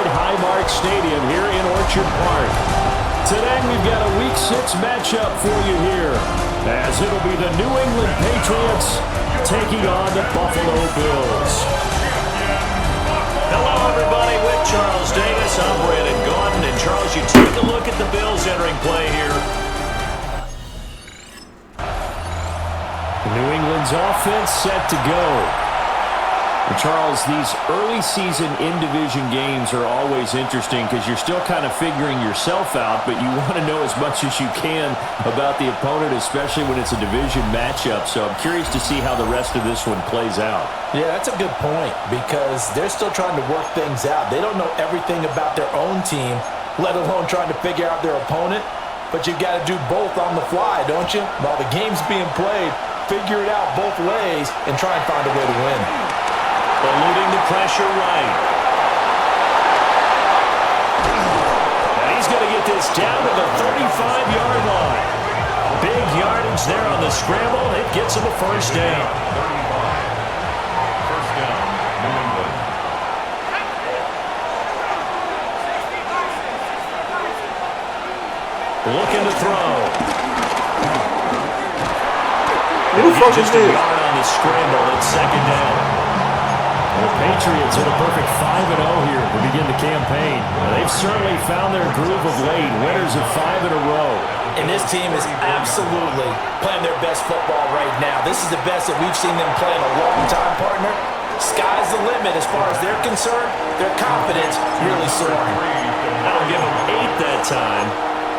inside Highmark Stadium here in Orchard Park. Today we've got a Week 6 matchup for you here, as it'll be the New England Patriots taking on the Buffalo Bills. Hello, everybody. With Charles Davis, I'm Brandon Gaudin. And Charles, you take a look at the Bills entering play here. New England's offense set to go. And Charles, these early season in-division games are always interesting because you're still kind of figuring yourself out, but you want to know as much as you can about the opponent, especially when it's a division matchup. So I'm curious to see how the rest of this one plays out. Yeah, that's a good point because they're still trying to work things out. They don't know everything about their own team, let alone trying to figure out their opponent. But you've got to do both on the fly, don't you? While the game's being played, figure it out both ways and try and find a way to win. Eluding the pressure right. And he's going to get this down to the 35-yard line. Big yardage there on the scramble. It gets him a first down. First down, New England. Looking to throw. Who the fuck is Just a this? yard on the scramble. It's second down. The Patriots in a perfect 5-0 here to begin the campaign. They've certainly found their groove of late, winners of 5 in a row. And this team is absolutely playing their best football right now. This is the best that we've seen them play in a long time, partner. Sky's the limit as far as they're concerned. Their confidence really soaring. That'll give them 8 that time.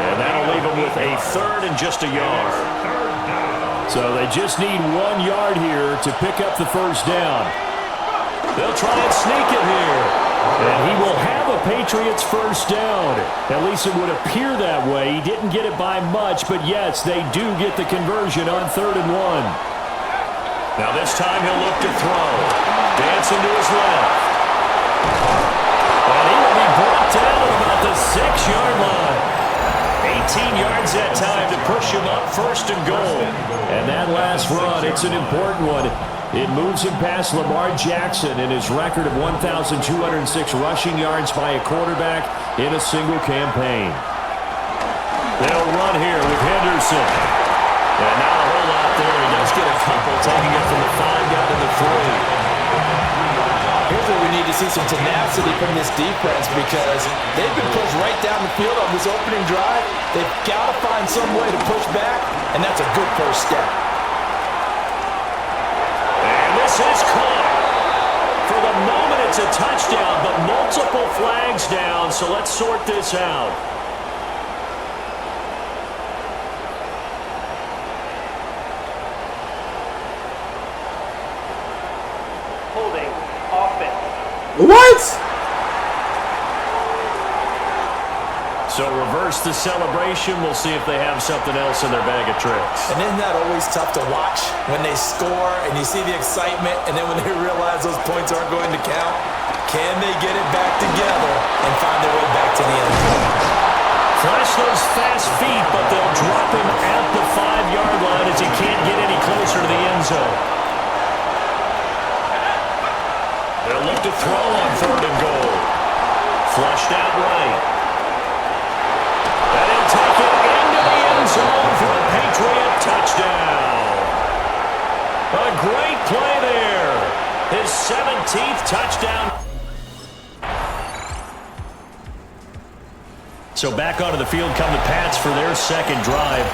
And that'll leave them with a third and just a yard. So they just need 1 yard here to pick up the first down. They'll try and sneak it here. And he will have a Patriots first down. At least it would appear that way. He didn't get it by much, but yes, they do get the conversion on 3rd and 1. Now this time he'll look to throw. Dancing to his left. And he will be brought down at about the 6-yard line. 18 yards that time to push him up 1st and goal. And that last run, it's an important one. It moves him past Lamar Jackson and his record of 1,206 rushing yards by a quarterback in a single campaign. They'll run here with Henderson. And not a whole lot there. He does get a couple, taking it from the 5 down to the 3. Here's where we need to see some tenacity from this defense because they've been pushed right down the field on this opening drive. They've got to find some way to push back, and that's a good first step. This is caught. For the moment, it's a touchdown, but multiple flags down, so let's sort this out. Holding offense. What? So reverse the celebration. We'll see if they have something else in their bag of tricks. And isn't that always tough to watch when they score and you see the excitement and then when they realize those points aren't going to count? Can they get it back together and find their way back to the end zone? Flash those fast feet, but they'll drop him at the 5-yard line as he can't get any closer to the end zone. They'll look to throw on 3rd and goal. Flushed out right. And he'll take it into the end zone for a Patriot touchdown. A great play there. His 17th touchdown. So back onto the field come the Pats for their second drive.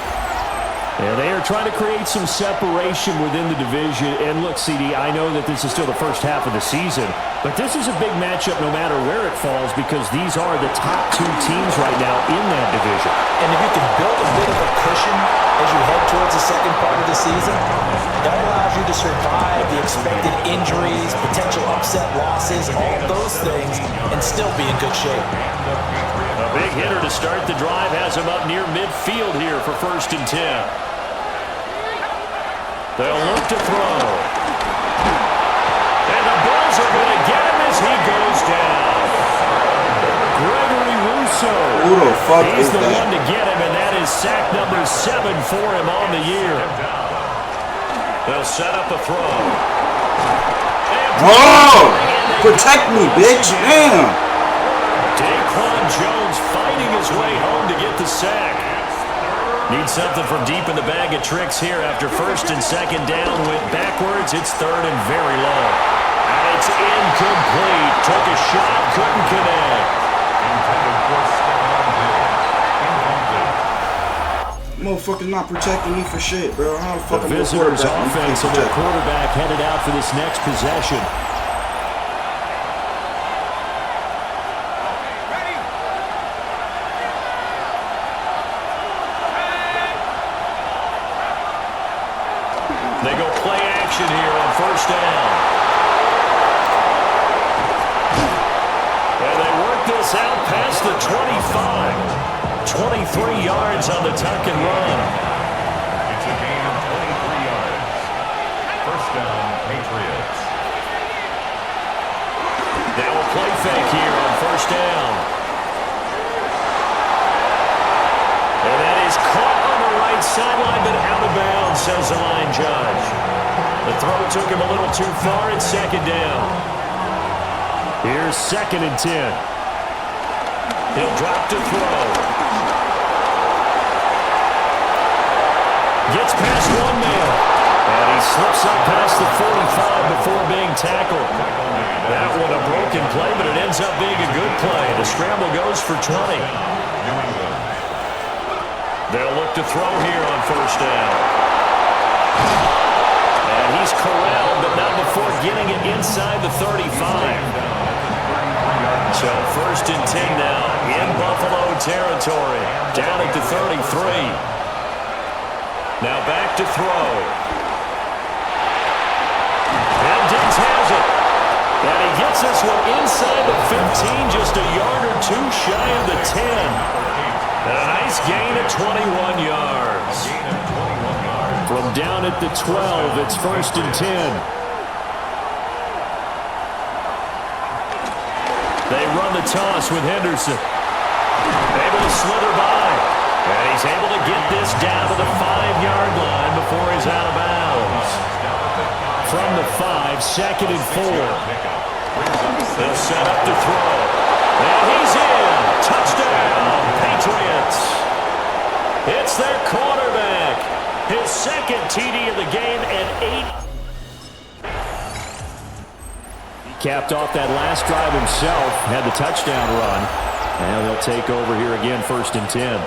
And they are trying to create some separation within the division. And look, CD, I know that this is still the first half of the season, but this is a big matchup no matter where it falls because these are the top 2 teams right now in that division. And if you can build a bit of a cushion as you head towards the second part of the season, that allows you to survive the expected injuries, potential upset losses, all those things, and still be in good shape. A big hitter to start the drive has him up near midfield here for 1st and 10. They'll look to throw. And the Bills are going to get him as he goes down. Gregory Rousseau. Who the fuck He's is the that? one to get him, and that is sack number 7 for him on the year. They'll set up a throw. Oh! Protect me, bitch. Damn. Daquan Jones fighting his way home to get the sack. Needs something from deep in the bag of tricks here after first and second down went backwards. It's third and very long. And it's incomplete. Took a shot, couldn't connect. Motherfuckers not protecting me for shit, bro. How the fuck The visitors' offense and their quarterback headed out for this next possession. They go play action here on first down. And they work this out past the 25. 23 yards on the tuck and run. It's a gain of 23 yards. First down, Patriots. Now a play fake here on first down. And that is caught on the right sideline, but out of bounds, says the line judge. The throw took him a little too far. It's second down. Here's 2nd and 10. He'll drop to throw. Gets past one man. And he slips up past the 45 before being tackled. That one a broken play, but it ends up being a good play. The scramble goes for 20. They'll look to throw here on first down. And he's corralled, but not before getting it inside the 35. So first and 10 now in Buffalo territory. Down at the 33. Now back to throw. And Diggs has it. And he gets this one inside the 15, just a yard or two shy of the 10. And a nice gain of 21 yards. From down at the 12, it's first and 10. They run the toss with Henderson. Able to slither by. And he's able to get this down to the 5-yard line before he's out of bounds. From the 5, 2nd and 4. They'll set up to throw. And he's in. Touchdown, Patriots. It's their quarterback. His second TD of the game and 8. He capped off that last drive himself, had the touchdown run. And they'll take over here again, first and 10.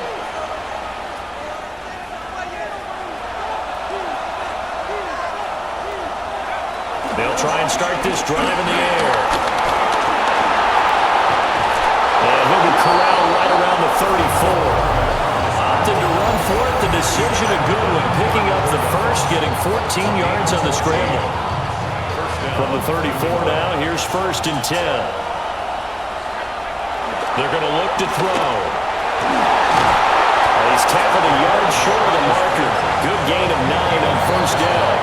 They'll try and start this drive in the air. And he'll be corralled right around the 34. Opted to run for it. The decision a good one. Picking up the first, getting 14 yards on the scramble. From the 34 now, here's first and 10. They're going to look to throw. And he's tackled a yard short of the marker. Good gain of 9 on first down.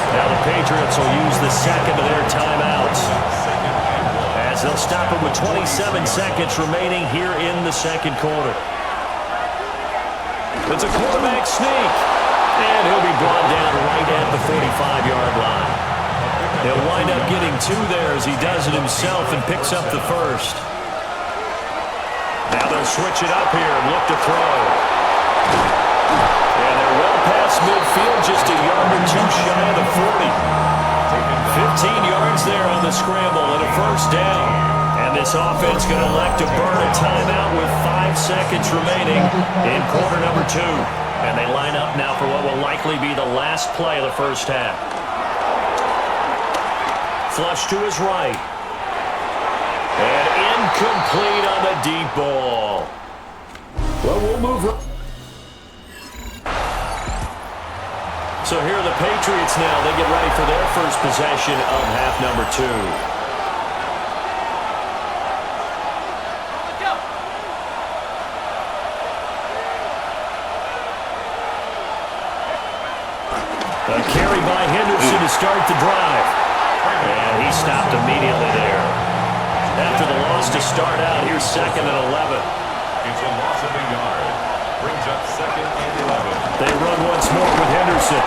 Now the Patriots will use the second of their timeouts as they'll stop it with 27 seconds remaining here in the second quarter. It's a quarterback sneak, and he'll be brought down right at the 45-yard line. He'll wind up getting 2 there as he does it himself and picks up the first. Now they'll switch it up here and look to throw. And they're well past midfield, just a yard or two shy of the 40. 15 yards there on the scramble and a first down. And this offense going to elect to burn a timeout with 5 seconds remaining in quarter number 2. And they line up now for what will likely be the last play of the first half. Flush to his right. And incomplete on the deep ball. Well, we'll move. So here are the Patriots now. They get ready for their first possession of half number 2. A carry by Henderson to start the drive. And he stopped immediately there. After the loss to start out, here's 2nd and 11. It's a loss of a yard. Brings up 2nd and 11. They run once more with Henderson.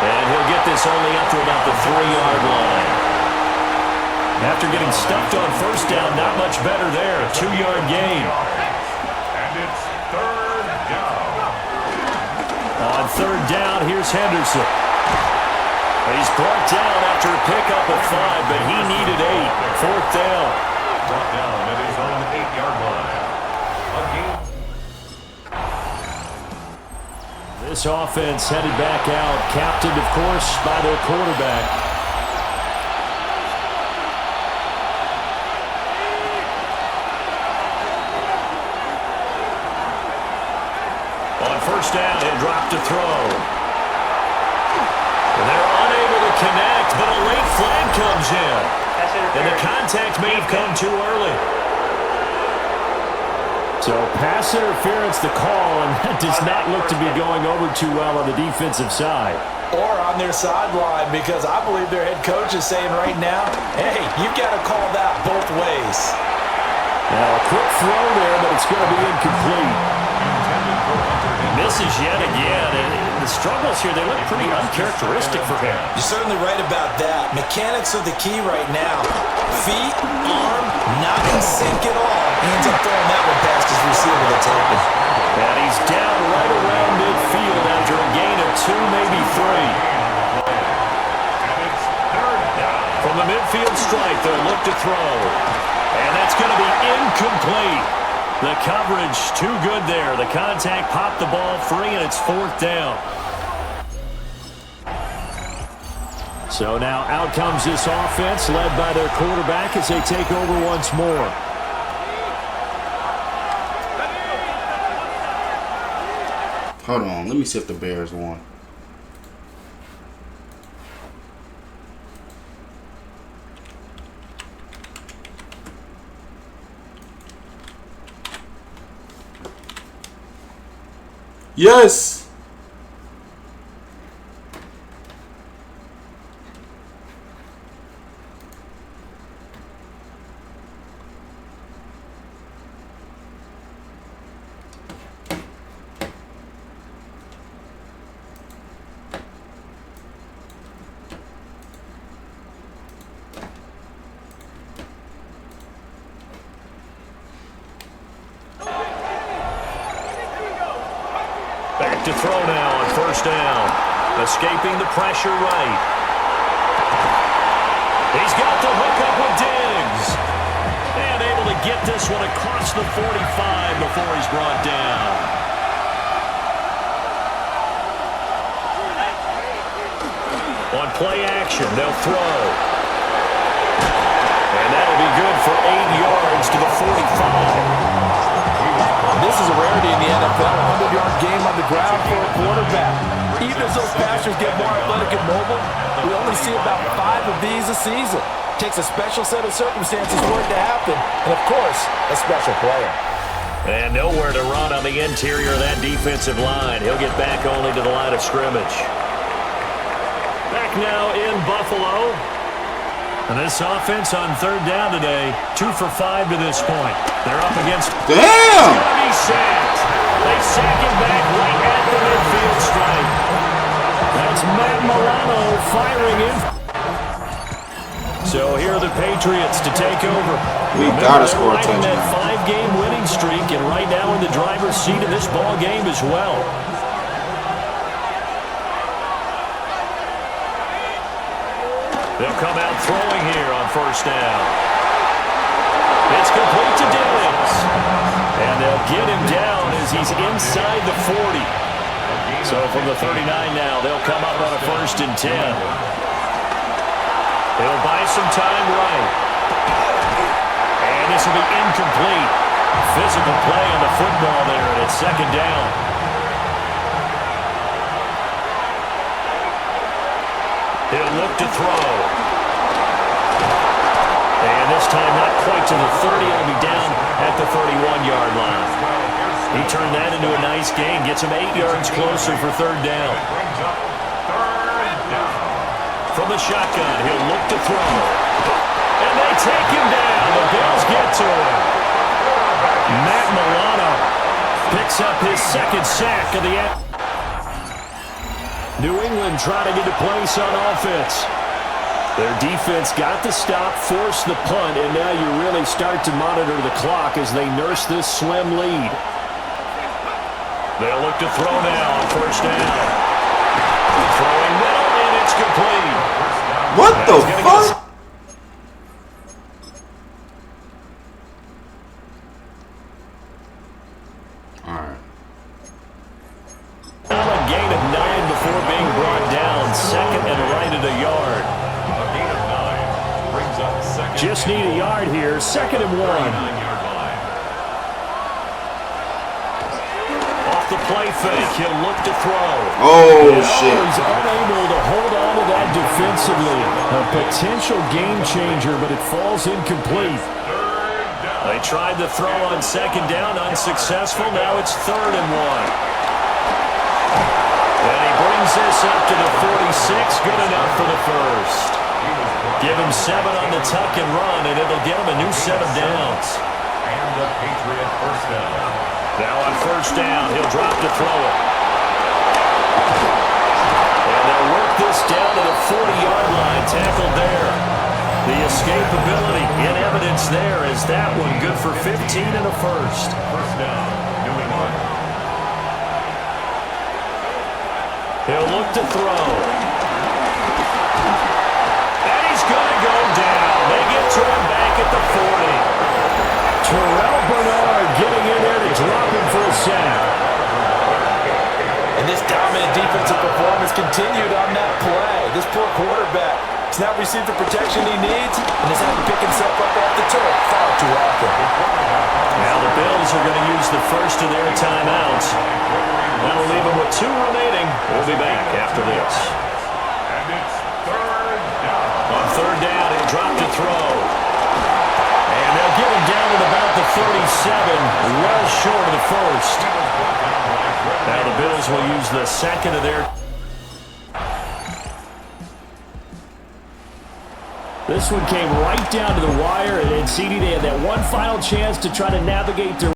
And he'll get this only up to about the 3-yard line. After getting stuffed on first down, not much better there. A 2-yard gain. And it's third down. On third down, here's Henderson. He's brought down after a pickup of 5, but he needed 8. Fourth down. Brought down. It is on the 8-yard line. A gain. This offense headed back out, captained, of course, by their quarterback. On first down, he'll drop to throw. And they're unable to connect, but a late flag comes in. And the contact may have come too early. So pass interference the call, and that does not look to be going over too well on the defensive side. Or on their sideline, because I believe their head coach is saying right now, hey, you've got to call that both ways. Now a quick throw there, but it's going to be incomplete. Misses yet again. And the struggles here, they look pretty uncharacteristic for him. You're certainly right about that. Mechanics are the key right now. Feet, arm, not in sync at all. He ends up throwing that one past his receiver to take it. And he's down right around midfield after a gain of 2, maybe 3. And it's third down. From the midfield stripe, they'll look to throw. And that's going to be incomplete. The coverage too good there. The contact popped the ball free, and it's fourth down. So now out comes this offense, led by their quarterback as they take over once more. Hold on. Let me see if the Bears won. Yes! Back to throw now on first down. Escaping the pressure right. He's got the hook up with Diggs. And able to get this one across the 45 before he's brought down. On play action, they'll throw. And that'll be good for 8 yards to the 45. This is a rarity in the NFL, a 100-yard game on the ground for a quarterback. Even as those passers get more athletic and mobile, we only see about 5 of these a season. Takes a special set of circumstances for it to happen, and of course, a special player. And nowhere to run on the interior of that defensive line. He'll get back only to the line of scrimmage. Back now in Buffalo. And this offense on third down today, 2 for 5 to this point. They're up against... Damn! He's sacked. They sack him back right at the midfield stripe. That's Matt Milano firing in. So here are the Patriots to take over. We gotta score a touchdown. That 5-game winning streak, and right now in the driver's seat of this ball game as well. They'll come out throwing here on first down. It's complete to Diggs. And they'll get him down as he's inside the 40. So from the 39 now, they'll come up on a 1st and 10. They'll buy some time right. And this will be incomplete. Physical play on the football there, and it's 2nd down. He'll look to throw. And this time not quite to the 30. It'll be down at the 31-yard line. He turned that into a nice gain. Gets him 8 yards closer for 3rd down. From the shotgun, he'll look to throw. And they take him down. The Bills get to him. Matt Milano picks up his 2nd sack of the end. New England trying to get a place on offense. Their defense got the stop, forced the punt, and now you really start to monitor the clock as they nurse this slim lead. They'll look to throw now on first down. Throwing middle, and it's complete. What the fuck? A gain of 9 before being brought down. Second and right at a yard. A gain of 9 brings up second. Just need a yard here. Second and 1. 9-yard line. Off the play fake, he'll look to throw. Oh, shit. He's unable to hold on to that defensively. A potential game changer, but it falls incomplete. They tried to throw on second down, unsuccessful. Now it's 3rd and 1. And he brings this up to the 46, good enough for the first. Give him 7 on the tuck and run, and it'll get him a new set of downs. And the Patriot first down. Now on first down, he'll drop to throw it. And they'll work this down to the 40-yard line, tackled there. The escapability in evidence there is that one good for 15 and a first. First down, New England. He'll look to throw. And he's going to go down. They get to him back at the 40. Terrell Bernard getting in there to drop him for a sack. And this dominant defensive performance continued on that play. This poor quarterback has not received the protection he needs and has had to pick himself up off the turf far too often. Now the Bills are going to use the first of their timeouts. That'll leave them with 2 remaining. We'll be back after this. And it's 3rd down. On 3rd down, he'll drop to throw. And they'll get him down at about the 37, well short of the first. Now the Bills will use the second of their... This one came right down to the wire, and CD, they had that one final chance to try to navigate their